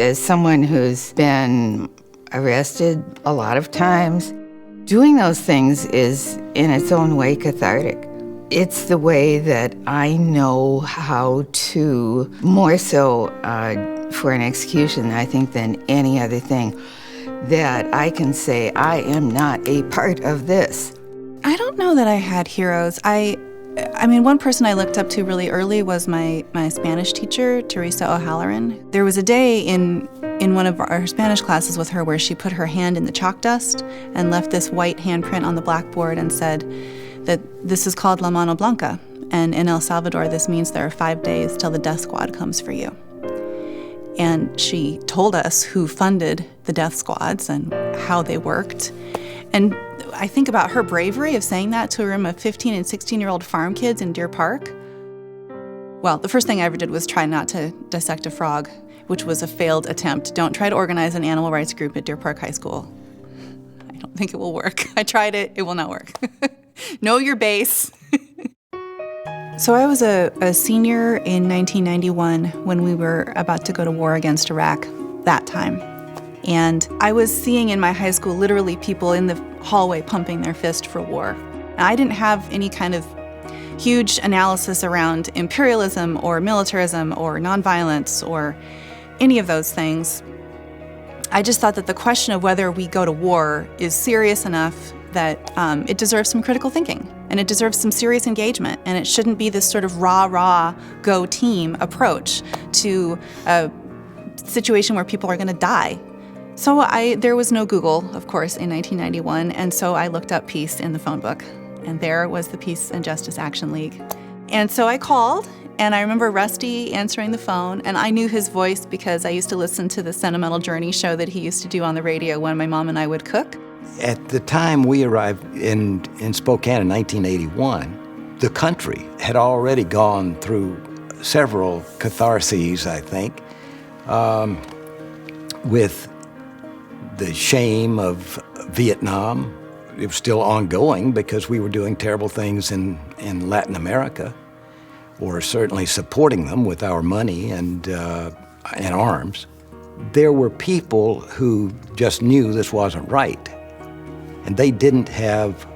as someone who's been arrested a lot of times, doing those things is in its own way cathartic. It's the way that I know how to, more so for an execution, I think, than any other thing, that I can say, I am not a part of this. I don't know that I had heroes. I mean, one person I looked up to really early was my Spanish teacher, Teresa O'Halloran. There was a day in one of our Spanish classes with her where she put her hand in the chalk dust and left this white handprint on the blackboard and said that this is called La Mano Blanca, and in El Salvador this means there are 5 days till the death squad comes for you. And she told us who funded the death squads and how they worked. And I think about her bravery of saying that to a room of 15 and 16-year-old farm kids in Deer Park. Well, the first thing I ever did was try not to dissect a frog, which was a failed attempt. Don't try to organize an animal rights group at Deer Park High School. I don't think it will work. I tried it, it will not work. Know your base. So I was a senior in 1991 when we were about to go to war against Iraq that time. And I was seeing in my high school literally people in the hallway pumping their fist for war. And I didn't have any kind of huge analysis around imperialism or militarism or nonviolence or any of those things. I just thought that the question of whether we go to war is serious enough that it deserves some critical thinking and it deserves some serious engagement, and it shouldn't be this sort of rah-rah, go team approach to a situation where people are going to die. So there was no Google, of course, in 1991, and so I looked up peace in the phone book, and there was the Peace and Justice Action League. And so I called, and I remember Rusty answering the phone, and I knew his voice because I used to listen to the Sentimental Journey show that he used to do on the radio when my mom and I would cook. At the time we arrived in Spokane in 1981, the country had already gone through several catharses, I think, with the shame of Vietnam. It was still ongoing because we were doing terrible things in Latin America, or certainly supporting them with our money and arms. There were people who just knew this wasn't right, and they didn't have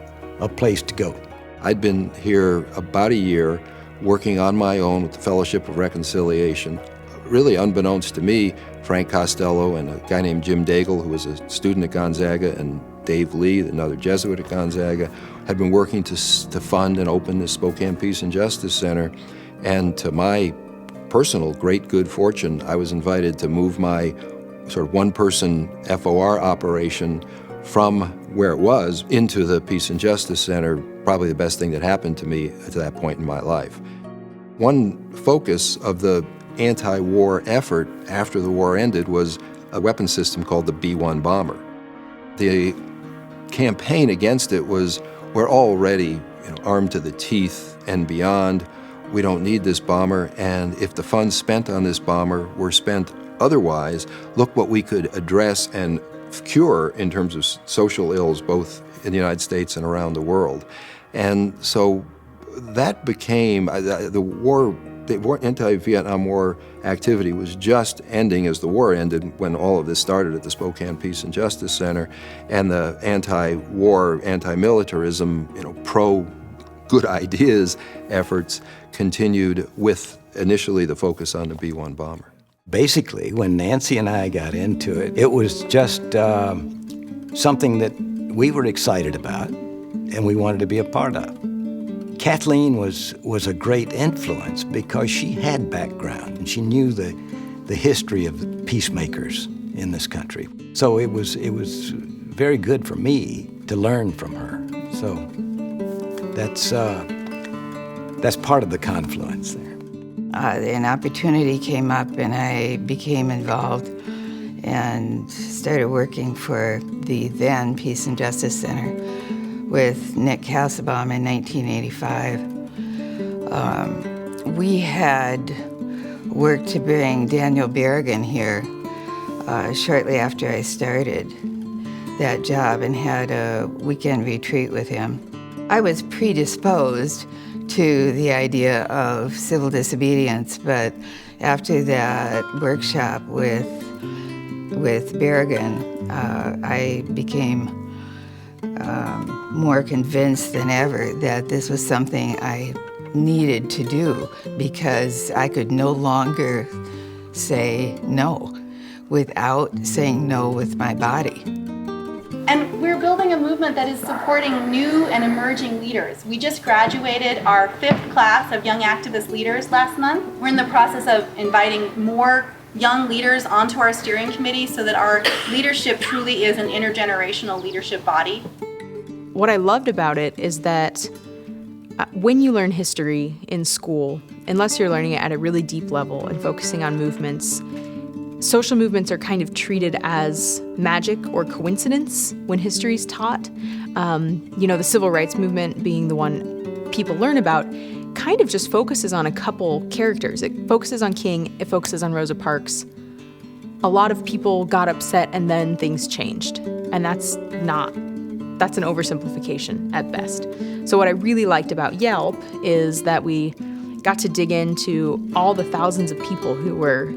a place to go. I'd been here about a year working on my own with the Fellowship of Reconciliation. Really unbeknownst to me, Frank Costello and a guy named Jim Daigle, who was a student at Gonzaga, and Dave Lee, another Jesuit at Gonzaga, had been working to fund and open the Spokane Peace and Justice Center. And to my personal great good fortune, I was invited to move my sort of one-person FOR operation from where it was into the Peace and Justice Center, probably the best thing that happened to me at that point in my life. One focus of the anti-war effort after the war ended was a weapon system called the B-1 bomber. The campaign against it was, we're already armed to the teeth and beyond. We don't need this bomber, and if the funds spent on this bomber were spent otherwise, look what we could address and cure in terms of social ills, both in the United States and around the world. And so that became, the anti-Vietnam War activity was just ending as the war ended when all of this started at the Spokane Peace and Justice Center, and the anti-war, anti-militarism, pro-good ideas efforts continued with initially the focus on the B-1 bomber. Basically, when Nancy and I got into it, it was just something that we were excited about and we wanted to be a part of. Kathleen was a great influence because she had background and she knew the history of peacemakers in this country. So it was very good for me to learn from her. So that's part of the confluence there. An opportunity came up and I became involved and started working for the then Peace and Justice Center with Nick Kassebaum in 1985. We had worked to bring Daniel Berrigan here shortly after I started that job and had a weekend retreat with him. I was predisposed to the idea of civil disobedience, but after that workshop with with Berrigan, I became more convinced than ever that this was something I needed to do, because I could no longer say no without saying no with my body. And we're building a movement that is supporting new and emerging leaders. We just graduated our 5th class of young activist leaders last month. We're in the process of inviting more young leaders onto our steering committee so that our leadership truly is an intergenerational leadership body. What I loved about it is that when you learn history in school, unless you're learning it at a really deep level and focusing on movements, social movements are kind of treated as magic or coincidence when history's taught. The civil rights movement being the one people learn about kind of just focuses on a couple characters. It focuses on King, it focuses on Rosa Parks. A lot of people got upset and then things changed. And that's an oversimplification at best. So what I really liked about Yelp is that we got to dig into all the thousands of people who were,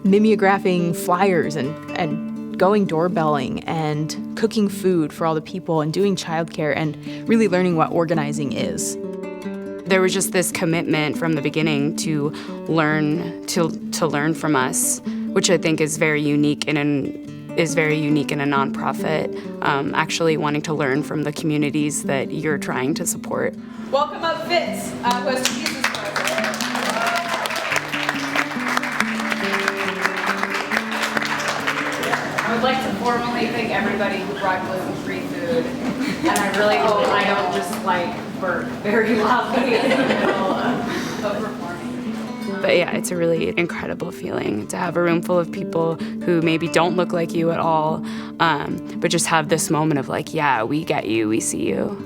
mimeographing flyers and going doorbelling and cooking food for all the people and doing childcare and really learning what organizing is. There was just this commitment from the beginning to learn from us, which I think is very unique in a nonprofit, actually wanting to learn from the communities that you're trying to support. Welcome up Fitz, who has two pieces for us. I would like to formally thank everybody who brought gluten-free food, and I really hope I don't just burp very loudly in the middle of performing. But yeah, it's a really incredible feeling to have a room full of people who maybe don't look like you at all, but just have this moment of we get you, we see you.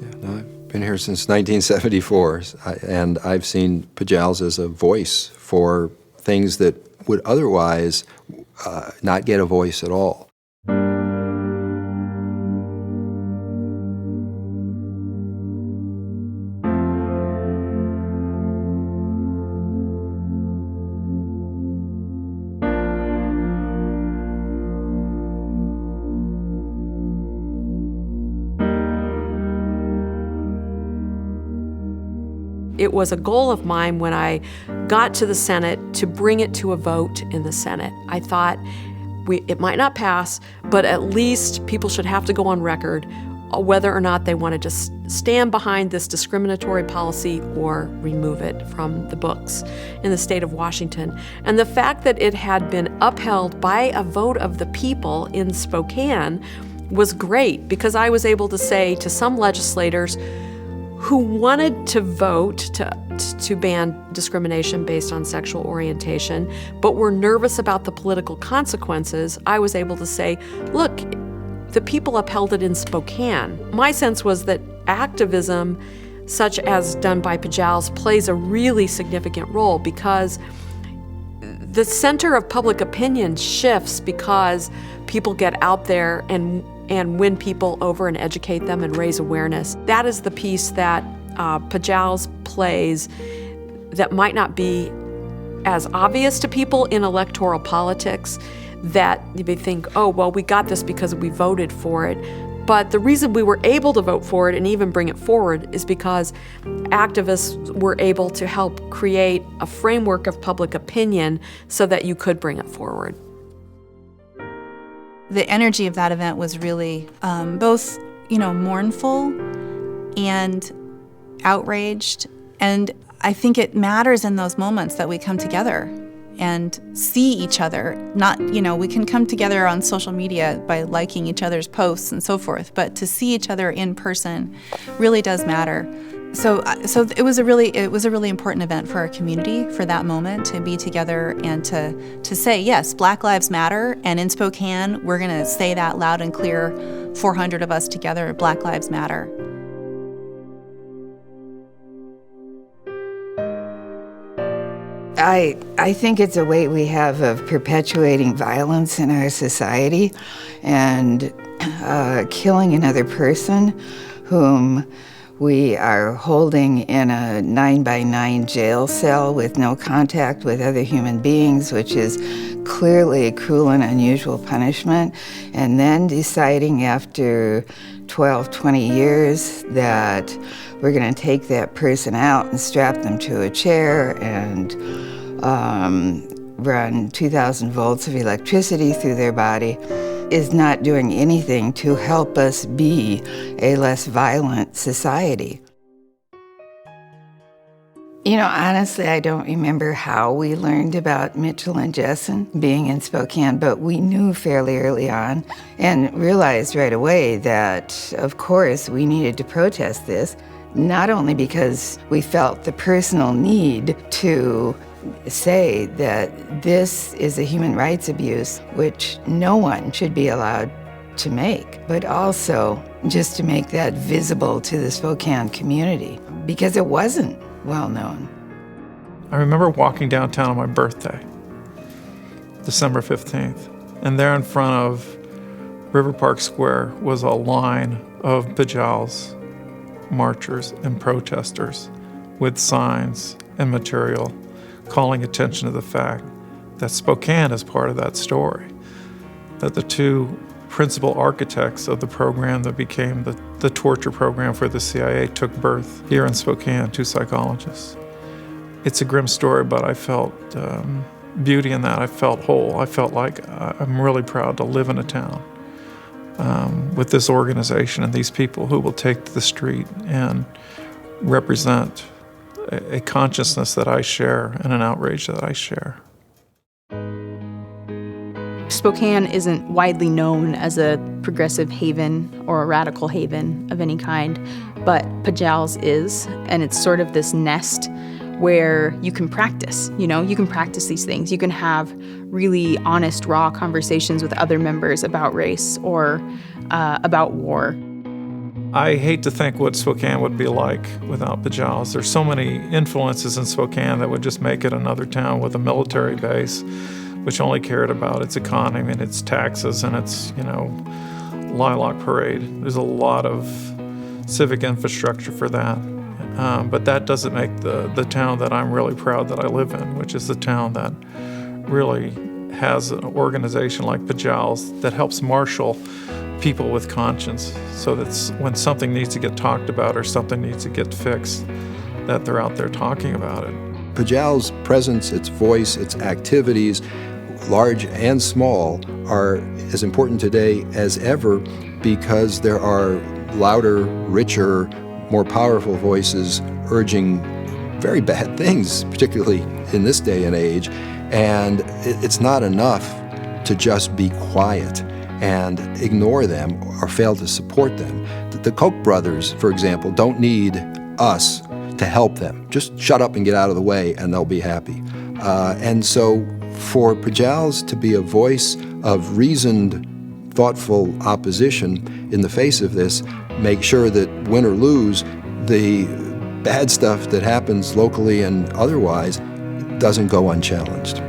Yeah, no, I've been here since 1974, and I've seen Pajals as a voice for things that would otherwise not get a voice at all. It was a goal of mine when I got to the Senate to bring it to a vote in the Senate. I thought it might not pass, but at least people should have to go on record whether or not they wanted to stand behind this discriminatory policy or remove it from the books in the state of Washington. And the fact that it had been upheld by a vote of the people in Spokane was great, because I was able to say to some legislators who wanted to vote to ban discrimination based on sexual orientation, but were nervous about the political consequences, I was able to say, look, the people upheld it in Spokane. My sense was that activism, such as done by Pajals, plays a really significant role, because the center of public opinion shifts because people get out there and win people over and educate them and raise awareness. That is the piece that Pajals plays that might not be as obvious to people in electoral politics, that they think, oh, well, we got this because we voted for it. But the reason we were able to vote for it and even bring it forward is because activists were able to help create a framework of public opinion so that you could bring it forward. The energy of that event was really both, mournful and outraged. And I think it matters in those moments that we come together and see each other. Not, we can come together on social media by liking each other's posts and so forth, but to see each other in person really does matter. So it was a really important event for our community, for that moment to be together and to say, yes, Black Lives Matter, and in Spokane, we're going to say that loud and clear, 400 of us together, Black Lives Matter. I think it's a way we have of perpetuating violence in our society and killing another person whom We are holding in a 9x9 jail cell with no contact with other human beings, which is clearly a cruel and unusual punishment, and then deciding after 12, 20 years that we're going to take that person out and strap them to a chair and run 2,000 volts of electricity through their body is not doing anything to help us be a less violent society. You know, honestly, I don't remember how we learned about Mitchell and Jessen being in Spokane, but we knew fairly early on and realized right away that, of course, we needed to protest this, not only because we felt the personal need to say that this is a human rights abuse, which no one should be allowed to make, but also just to make that visible to the Spokane community, because it wasn't well known. I remember walking downtown on my birthday, December 15th, and there in front of River Park Square was a line of Pajals, marchers and protesters with signs and material calling attention to the fact that Spokane is part of that story, that the two principal architects of the program that became the torture program for the CIA took birth here in Spokane, two psychologists. It's a grim story, but I felt beauty in that. I felt whole. I felt like I'm really proud to live in a town with this organization and these people who will take to the street and represent a consciousness that I share and an outrage that I share. Spokane isn't widely known as a progressive haven or a radical haven of any kind, but Pajals is, and it's sort of this nest where you can practice, you can practice these things. You can have really honest, raw conversations with other members about race or about war. I hate to think what Spokane would be like without Pajals. There's so many influences in Spokane that would just make it another town with a military base, which only cared about its economy and its taxes and its, lilac parade. There's a lot of civic infrastructure for that. But that doesn't make the town that I'm really proud that I live in, which is the town that really has an organization like Pajals that helps marshal people with conscience, so that when something needs to get talked about or something needs to get fixed, that they're out there talking about it. Pajals' presence, its voice, its activities, large and small, are as important today as ever because there are louder, richer, more powerful voices urging very bad things, particularly in this day and age. And it's not enough to just be quiet and ignore them or fail to support them. The Koch brothers, for example, don't need us to help them. Just shut up and get out of the way and they'll be happy. And so for Pajals to be a voice of reasoned, thoughtful opposition in the face of this, make sure that win or lose, the bad stuff that happens locally and otherwise doesn't go unchallenged.